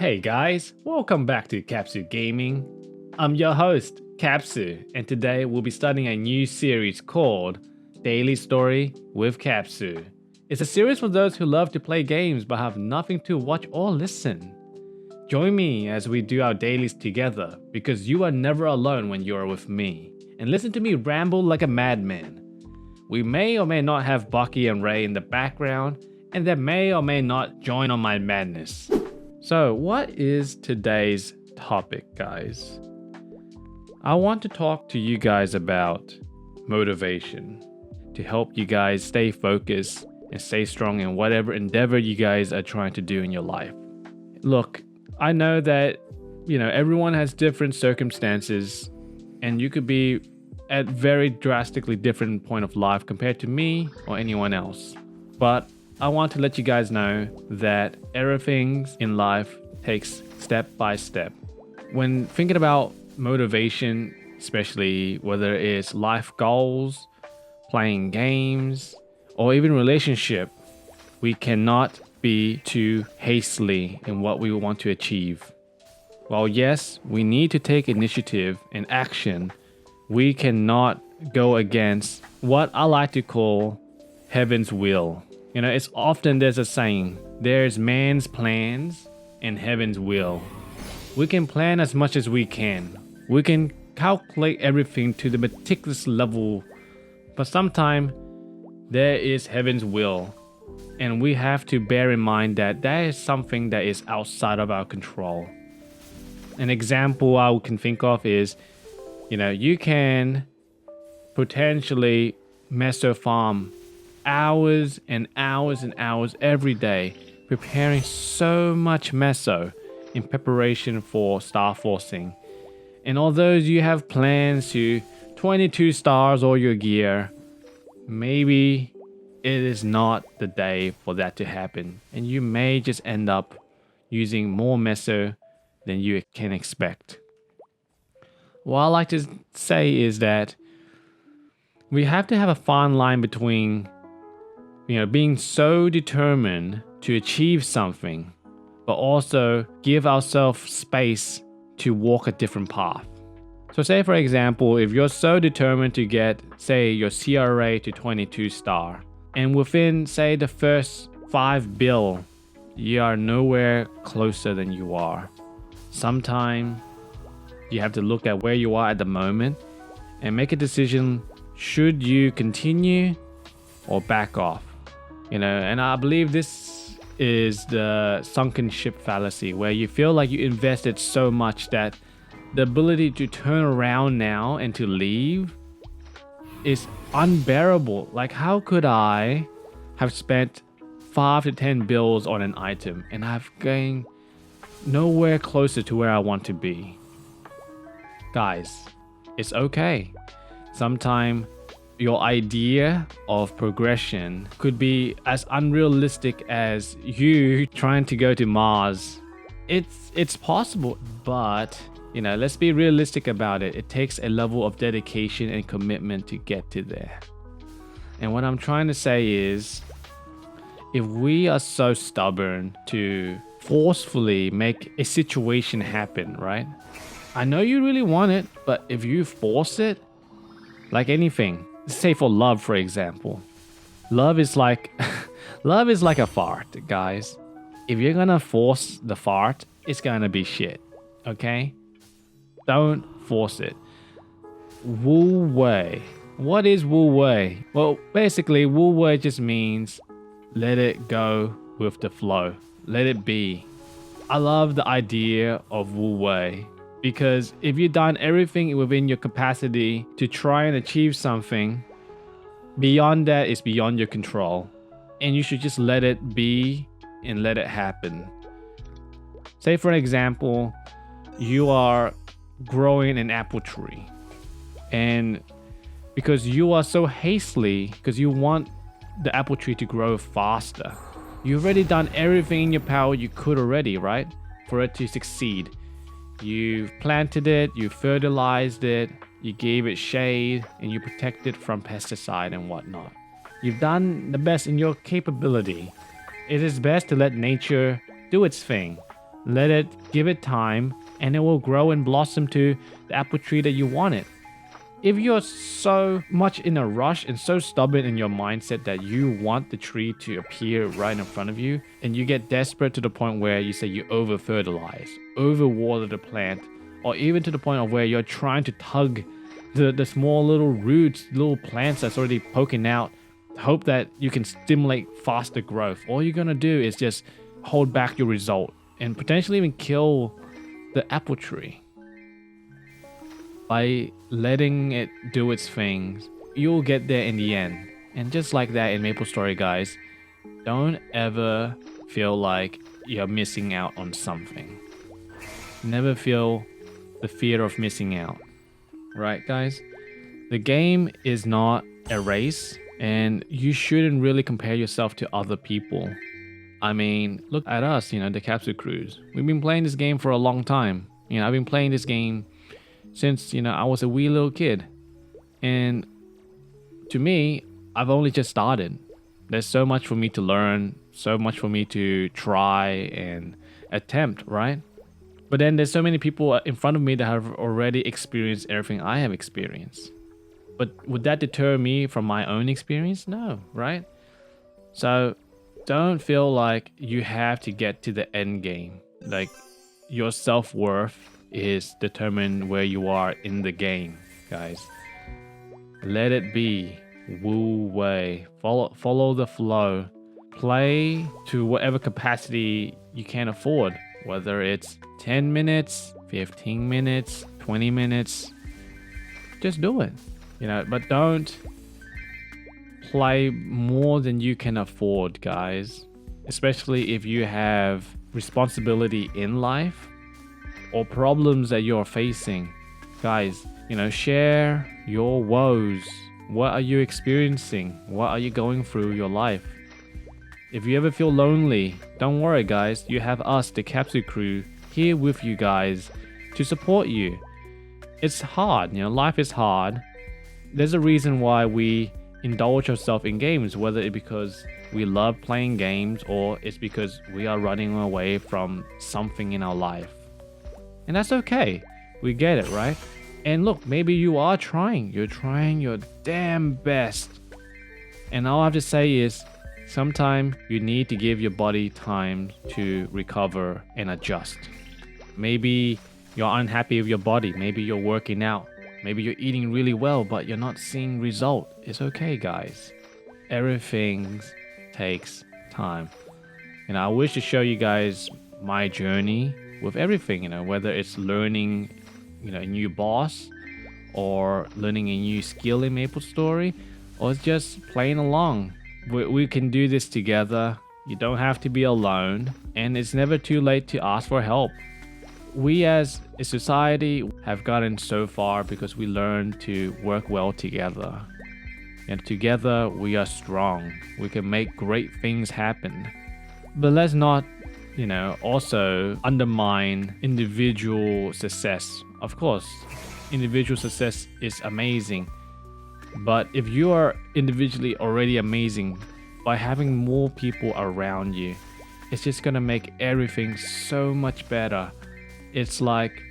Hey guys, welcome back to Capsule Gaming. I'm your host, Capsule, and today we'll be starting a new series called Daily Story with Capsule. It's a series for those who love to play games but have nothing to watch or listen. Join me as we do our dailies together because you are never alone when you are with me. And listen to me ramble like a madman. We may or may not have Bucky and Ray in the background, and they may or may not join on my madness. So, what is today's topic, guys? I want to talk to you guys about motivation to help you guys stay focused and stay strong in whatever endeavor you guys are trying to do in your life. Look, I know that, everyone has different circumstances and you could be at very drastically different point of life compared to me or anyone else. But I want to let you guys know that everything in life takes step by step. When thinking about motivation, especially whether it's life goals, playing games, or even relationship, we cannot be too hastily in what we want to achieve. While yes, we need to take initiative and action, we cannot go against what I like to call heaven's will. It's often there's a saying, there's man's plans and heaven's will. We can plan as much as we can. We can calculate everything to the meticulous level, but sometimes there is heaven's will. And we have to bear in mind that that is something that is outside of our control. An example I can think of is, you can potentially meso farm hours and hours and hours every day preparing so much meso in preparation for star forcing. And although you have plans to 22 stars all your gear, maybe it is not the day for that to happen. And you may just end up using more meso than you can expect. What I like to say is that we have to have a fine line between being so determined to achieve something, but also give ourselves space to walk a different path. So say for example, if you're so determined to get, say, your CRA to 22 star, and within, say, the first 5 bill, you are nowhere closer than you are. Sometimes you have to look at where you are at the moment and make a decision, should you continue or back off? And I believe this is the sunken ship fallacy, where you feel like you invested so much that the ability to turn around now and to leave is unbearable. Like, how could I have spent 5 to 10 bills on an item and I've gained nowhere closer to where I want to be? Guys, it's okay. Sometimes your idea of progression could be as unrealistic as you trying to go to Mars. It's possible, but let's be realistic about it. It takes a level of dedication and commitment to get to there. And what I'm trying to say is, if we are so stubborn to forcefully make a situation happen, right? I know you really want it, but if you force it, like anything, say for love, for example, love is like a fart, guys. If you're gonna force the fart, it's gonna be shit. Okay? Don't force it. Wu Wei. What is Wu Wei? Well, basically, Wu Wei just means let it go with the flow. Let it be. I love the idea of Wu Wei, because if you've done everything within your capacity to try and achieve something, beyond that is beyond your control. And you should just let it be and let it happen. Say for example, you are growing an apple tree. And because you are so hastily, because you want the apple tree to grow faster, you've already done everything in your power you could already, right? For it to succeed. You've planted it, you fertilized it, you gave it shade, and you protected from pesticide and whatnot. You've done the best in your capability. It is best to let nature do its thing. Let it give it time, and it will grow and blossom to the apple tree that you want it. If you're so much in a rush and so stubborn in your mindset that you want the tree to appear right in front of you, and you get desperate to the point where you say you over fertilize, over water the plant, or even to the point of where you're trying to tug the small little roots, little plants that's already poking out, hope that you can stimulate faster growth. All you're gonna do is just hold back your result and potentially even kill the apple tree. By letting it do its things, you'll get there in the end. And just like that in Maplestory, guys, don't ever feel like you're missing out on something. Never feel the fear of missing out. Right, guys? The game is not a race, and you shouldn't really compare yourself to other people. I mean, look at us, the Capsule Crews. We've been playing this game for a long time. I've been playing this game since, I was a wee little kid. And to me, I've only just started. There's so much for me to learn, so much for me to try and attempt, right? But then there's so many people in front of me that have already experienced everything I have experienced. But would that deter me from my own experience? No, right? So don't feel like you have to get to the end game. Like your self-worth is determined where you are in the game, guys. Let it be. Wu Wei. Follow the flow. Play to whatever capacity you can afford. Whether it's 10 minutes, 15 minutes, 20 minutes. Just do it. But don't play more than you can afford, guys. Especially if you have responsibility in life or problems that you're facing. Guys, share your woes. What are you experiencing? What are you going through your life? If you ever feel lonely, don't worry, guys. You have us, the Capsule Crew, here with you guys to support you. It's hard, life is hard. There's a reason why we indulge ourselves in games, whether it's because we love playing games or it's because we are running away from something in our life. And that's okay. We get it, right? And look, maybe you are trying. You're trying your damn best. And all I have to say is, sometimes you need to give your body time to recover and adjust. Maybe you're unhappy with your body. Maybe you're working out. Maybe you're eating really well, but you're not seeing result. It's okay, guys. Everything takes time. And I wish to show you guys my journey with everything, whether it's learning, a new boss or learning a new skill in Maplestory, or it's just playing along. We can do this together. You don't have to be alone, and it's never too late to ask for help. We as a society have gotten so far because we learned to work well together. And together we are strong. We can make great things happen. But let's not, also undermine individual success. Of course, individual success is amazing. But if you are individually already amazing, by having more people around you, it's just gonna make everything so much better. It's like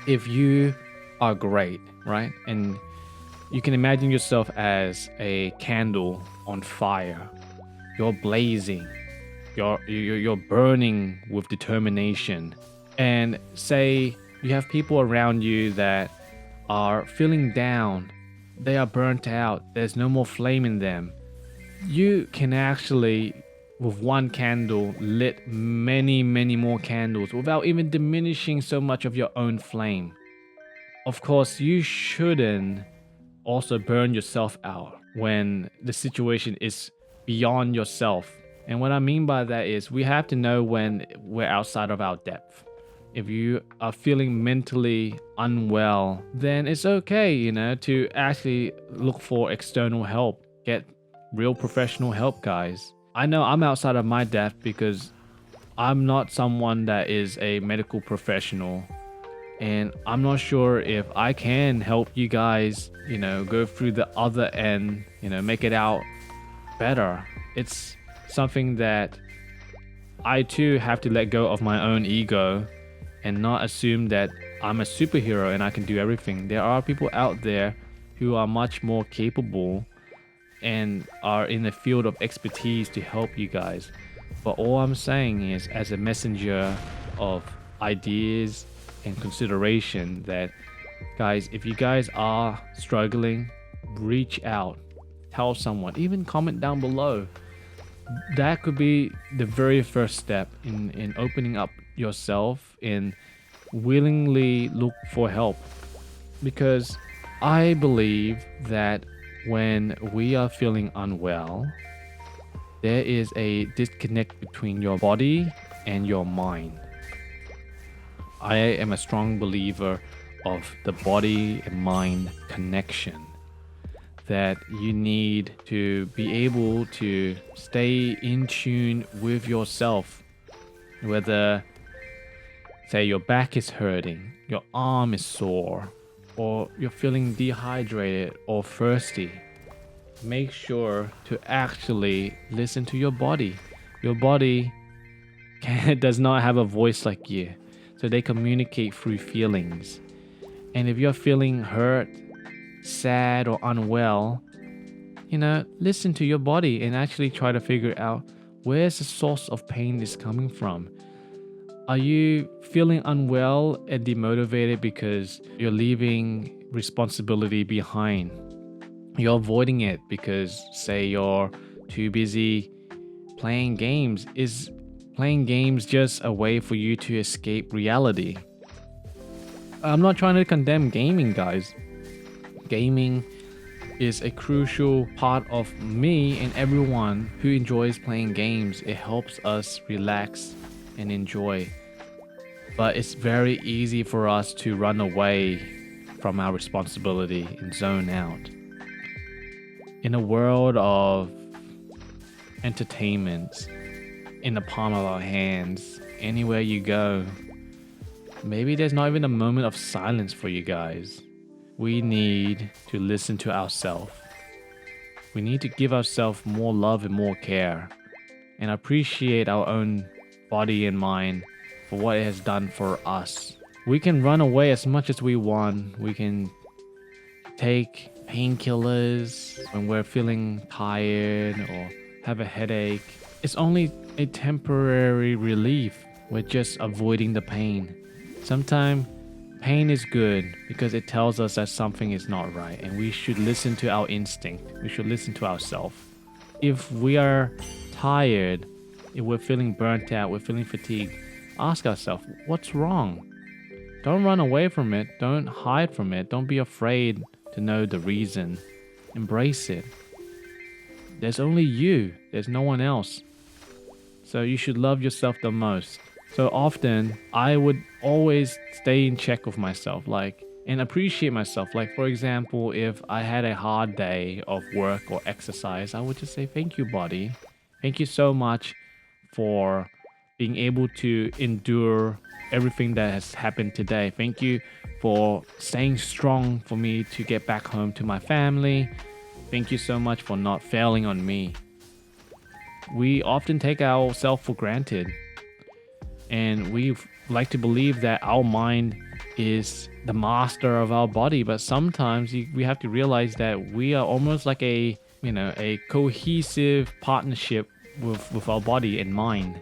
if you are great, right? And you can imagine yourself as a candle on fire. You're blazing. You're burning with determination. And say you have people around you that are feeling down. They are burnt out. There's no more flame in them. You can actually, with one candle, lit many, many more candles without even diminishing so much of your own flame. Of course, you shouldn't also burn yourself out when the situation is beyond yourself. And what I mean by that is we have to know when we're outside of our depth. If you are feeling mentally unwell, then it's okay, to actually look for external help. Get real professional help, guys. I know I'm outside of my depth because I'm not someone that is a medical professional. And I'm not sure if I can help you guys, go through the other end, make it out better. It's something that I too have to let go of my own ego and not assume that I'm a superhero and I can do everything. There are people out there who are much more capable and are in the field of expertise to help you guys. But all I'm saying is, as a messenger of ideas and consideration, that guys, if you guys are struggling, reach out, tell someone, even comment down below. That could be the very first step in opening up yourself and willingly look for help. Because I believe that when we are feeling unwell, there is a disconnect between your body and your mind. I am a strong believer of the body and mind connection, that you need to be able to stay in tune with yourself. Whether, say, your back is hurting, your arm is sore, or you're feeling dehydrated or thirsty, make sure to actually listen to your body. Your body does not have a voice like you, so they communicate through feelings. And if you're feeling hurt, sad, or unwell, listen to your body and actually try to figure out where's the source of pain is coming from. Are you feeling unwell and demotivated because you're leaving responsibility behind? You're avoiding it because, say, you're too busy playing games. Is playing games just a way for you to escape reality? I'm not trying to condemn gaming, guys. Gaming is a crucial part of me and everyone who enjoys playing games. It helps us relax and enjoy. But it's very easy for us to run away from our responsibility and zone out. In a world of entertainment, in the palm of our hands, anywhere you go, maybe there's not even a moment of silence for you guys. We need to listen to ourselves. We need to give ourselves more love and more care, and appreciate our own body and mind for what it has done for us. We can run away as much as we want. We can take painkillers when we're feeling tired or have a headache. It's only a temporary relief. We're just avoiding the pain. Sometimes pain is good because it tells us that something is not right, and we should listen to our instinct. We should listen to ourselves. If we are tired, if we're feeling burnt out, we're feeling fatigued, ask ourselves, what's wrong? Don't run away from it. Don't hide from it. Don't be afraid to know the reason. Embrace it. There's only you. There's no one else. So you should love yourself the most. So often, I would always stay in check with myself, and appreciate myself. Like, for example, if I had a hard day of work or exercise, I would just say, thank you, body. Thank you so much for being able to endure everything that has happened today. Thank you for staying strong for me to get back home to my family. Thank you so much for not failing on me. We often take ourselves for granted, and we like to believe that our mind is the master of our body. But sometimes we have to realize that we are almost like a cohesive partnership with our body and mind.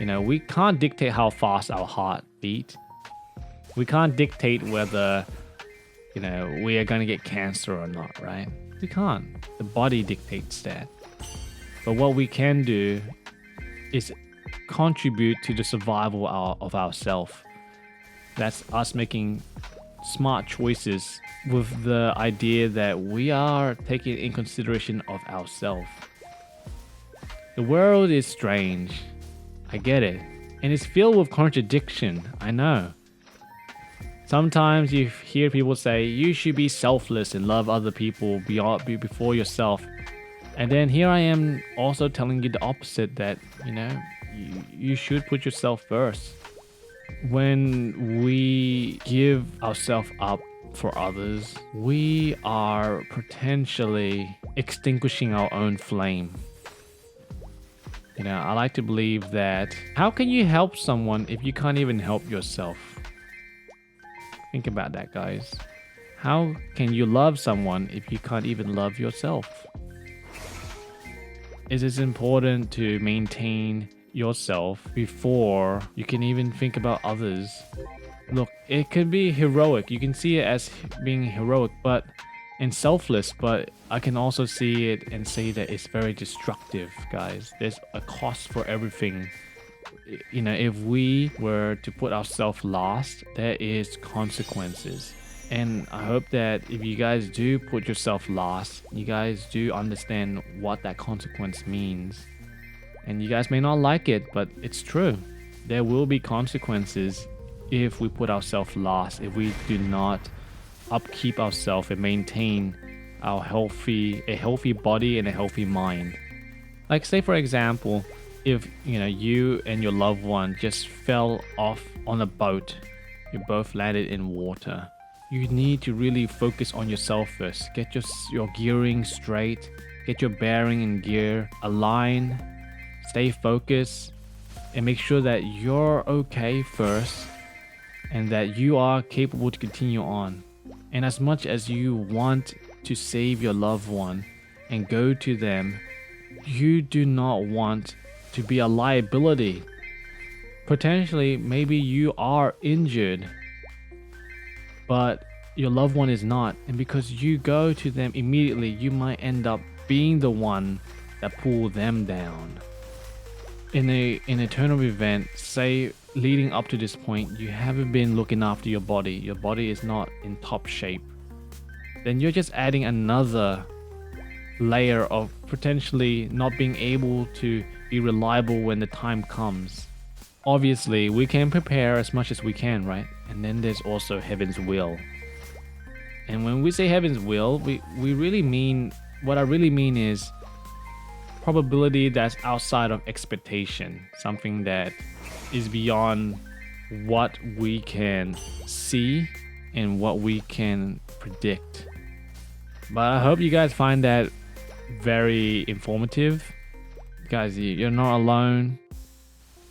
We can't dictate how fast our heart beat. We can't dictate whether, we are going to get cancer or not, right? We can't. The body dictates that. But what we can do is contribute to the survival of ourselves. That's us making smart choices with the idea that we are taking in consideration of ourselves. The world is strange. I get it. And it's filled with contradiction. I know. Sometimes you hear people say, you should be selfless and love other people before yourself. And then here I am also telling you the opposite, that, you should put yourself first. When we give ourselves up for others, we are potentially extinguishing our own flame. I like to believe that how can you help someone if you can't even help yourself? Think about that, guys. How can you love someone if you can't even love yourself? It is important to maintain yourself before you can even think about others. Look, it could be heroic. You can see it as being heroic, and selfless, but I can also see it and say that it's very destructive, guys. There's a cost for everything. If we were to put ourselves last, there is consequences. And I hope that if you guys do put yourself last, you guys do understand what that consequence means. And you guys may not like it, but it's true. There will be consequences if we put ourselves last, if we do not upkeep ourselves and maintain a healthy body and a healthy mind. Like, say for example, if you and your loved one just fell off on a boat, you both landed in water. You need to really focus on yourself first. Get your gearing straight, get your bearing in gear, align, stay focused, and make sure that you're okay first and that you are capable to continue on. And as much as you want to save your loved one and go to them, you do not want to be a liability. Potentially, maybe you are injured, but your loved one is not. And because you go to them immediately, you might end up being the one that pull them down. In an eternal event, say leading up to this point, you haven't been looking after your body. Your body is not in top shape. Then you're just adding another layer of potentially not being able to be reliable when the time comes. Obviously, we can prepare as much as we can, right? And then there's also heaven's will. And when we say heaven's will, we really mean, what I really mean is probability that's outside of expectation, something that is beyond what we can see and what we can predict. But I hope you guys find that very informative. Guys, you're not alone.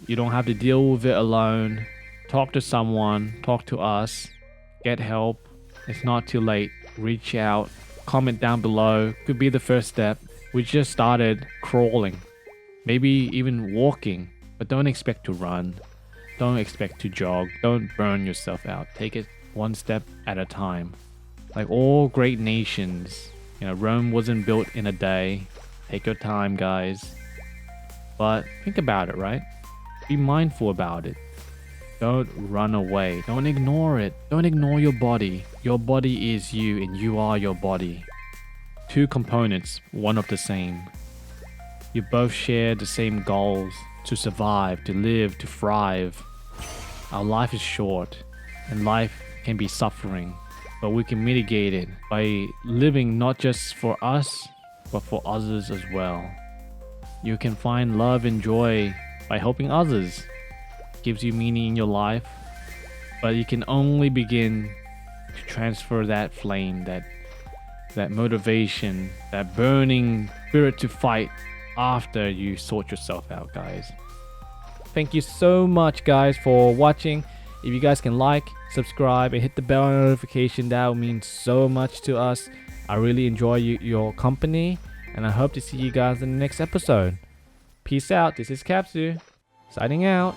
You don't have to deal with it alone. Talk to someone, talk to us, get help. It's not too late. Reach out, comment down below. Could be the first step. We just started crawling, maybe even walking, but don't expect to run. Don't expect to jog. Don't burn yourself out. Take it one step at a time. Like all great nations, Rome wasn't built in a day. Take your time, guys. But think about it, right? Be mindful about it. Don't run away. Don't ignore it. Don't ignore your body. Your body is you and you are your body. Two components, one of the same. You both share the same goals: to survive, to live, to thrive. Our life is short and life can be suffering, but we can mitigate it by living not just for us, but for others as well. You can find love and joy by helping others. It gives you meaning in your life, but you can only begin to transfer that flame, that motivation, that burning spirit to fight after you sort yourself out, guys. Thank you so much, guys, for watching. If you guys can like, subscribe, and hit the bell notification, that would mean so much to us. I really enjoy your company, and I hope to see you guys in the next episode. Peace out. This is Capsu, signing out.